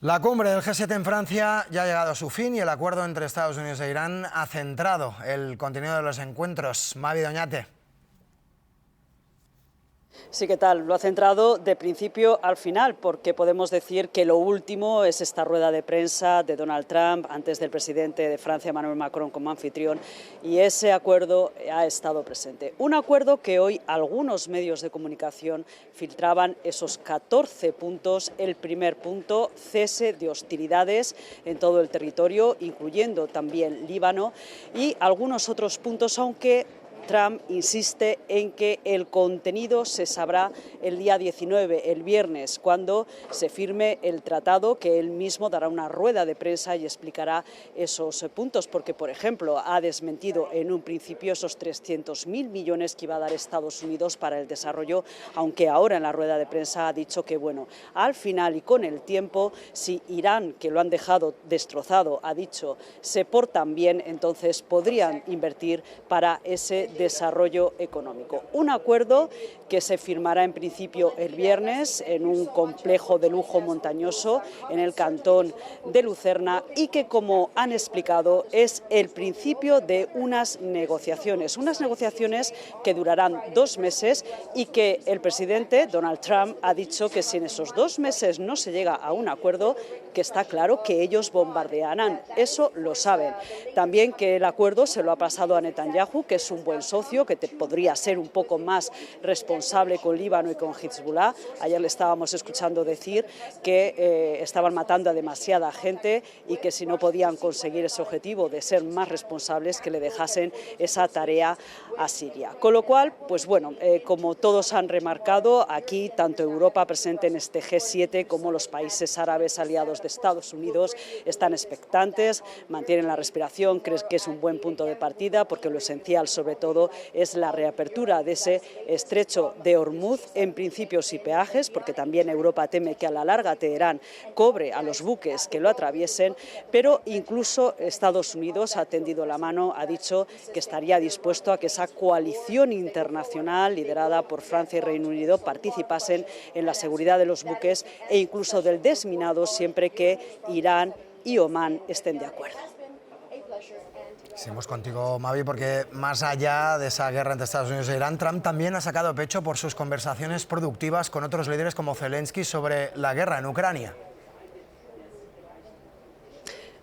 La cumbre del G7 en Francia ya ha llegado a su fin y el acuerdo entre Estados Unidos e Irán ha centrado el contenido de los encuentros. Mavi Doñate. Sí, ¿qué tal? Lo ha centrado de principio al final, porque podemos decir que lo último es esta rueda de prensa de Donald Trump antes del presidente de Francia, Emmanuel Macron, como anfitrión, y ese acuerdo ha estado presente. Un acuerdo que hoy algunos medios de comunicación filtraban esos 14 puntos. El primer punto, cese de hostilidades en todo el territorio, incluyendo también Líbano, y algunos otros puntos, aunque Trump insiste en que el contenido se sabrá el día 19, el viernes, cuando se firme el tratado, que él mismo dará una rueda de prensa y explicará esos puntos, porque, por ejemplo, ha desmentido en un principio esos 300.000 millones que iba a dar Estados Unidos para el desarrollo, aunque ahora en la rueda de prensa ha dicho que, bueno, al final y con el tiempo, si Irán, que lo han dejado destrozado, ha dicho, se portan bien, entonces podrían invertir para ese desarrollo económico. Un acuerdo que se firmará en principio el viernes en un complejo de lujo montañoso en el cantón de Lucerna y que, como han explicado, es el principio de unas negociaciones que durarán 2 meses y que el presidente Donald Trump ha dicho que si en esos 2 meses no se llega a un acuerdo, que está claro que ellos bombardearán. Eso lo saben. También que el acuerdo se lo ha pasado a Netanyahu, que es un buen socio, que podría ser un poco más responsable con Líbano y con Hezbollah. Ayer le estábamos escuchando decir que estaban matando a demasiada gente y que si no podían conseguir ese objetivo de ser más responsables, que le dejasen esa tarea a Siria. Con lo cual, pues bueno, como todos han remarcado, aquí tanto Europa presente en este G7 como los países árabes aliados de Estados Unidos están expectantes, mantienen la respiración, creen que es un buen punto de partida, porque lo esencial sobre todo es la reapertura de ese estrecho de Hormuz, en principio sin peajes, porque también Europa teme que a la larga Teherán cobre a los buques que lo atraviesen, pero incluso Estados Unidos ha tendido la mano, ha dicho que estaría dispuesto a que esa coalición internacional liderada por Francia y Reino Unido participasen en la seguridad de los buques e incluso del desminado, siempre que Irán y Omán estén de acuerdo. Seguimos contigo, Mavi, porque más allá de esa guerra entre Estados Unidos e Irán, Trump también ha sacado pecho por sus conversaciones productivas con otros líderes como Zelensky sobre la guerra en Ucrania.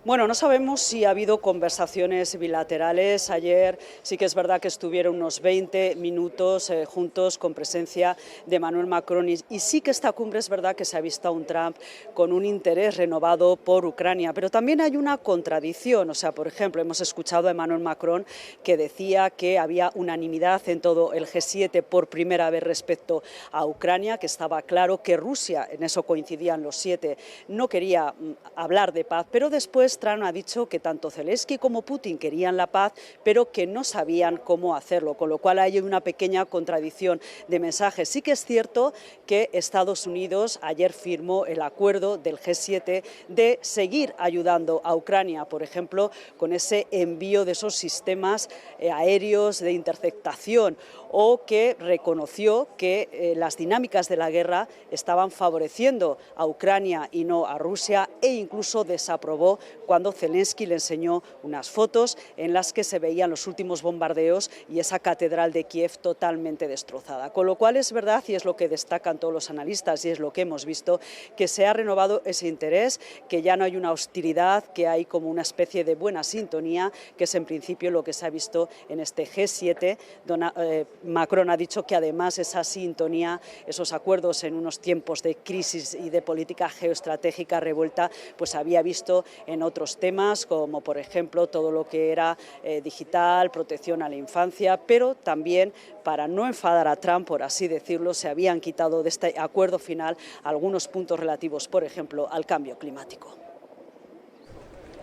Bueno, no sabemos si ha habido conversaciones bilaterales. Ayer sí que es verdad que estuvieron unos 20 minutos juntos con presencia de Emmanuel Macron y sí que esta cumbre es verdad que se ha visto a un Trump con un interés renovado por Ucrania, pero también hay una contradicción. O sea, por ejemplo, hemos escuchado a Emmanuel Macron que decía que había unanimidad en todo el G7 por primera vez respecto a Ucrania, que estaba claro que Rusia, en eso coincidían los 7, no quería hablar de paz, pero después Trump ha dicho que tanto Zelensky como Putin querían la paz, pero que no sabían cómo hacerlo, con lo cual hay una pequeña contradicción de mensajes. Sí que es cierto que Estados Unidos ayer firmó el acuerdo del G7 de seguir ayudando a Ucrania, por ejemplo, con ese envío de esos sistemas aéreos de interceptación, o que reconoció que las dinámicas de la guerra estaban favoreciendo a Ucrania y no a Rusia, e incluso desaprobó cuando Zelensky le enseñó unas fotos en las que se veían los últimos bombardeos y esa catedral de Kiev totalmente destrozada. Con lo cual es verdad, y es lo que destacan todos los analistas y es lo que hemos visto, que se ha renovado ese interés, que ya no hay una hostilidad, que hay como una especie de buena sintonía, que es en principio lo que se ha visto en este G7. Macron ha dicho que además esa sintonía, esos acuerdos en unos tiempos de crisis y de política geoestratégica revuelta, pues había visto en otros temas, como por ejemplo todo lo que era digital, protección a la infancia, pero también, para no enfadar a Trump, por así decirlo, se habían quitado de este acuerdo final algunos puntos relativos, por ejemplo, al cambio climático.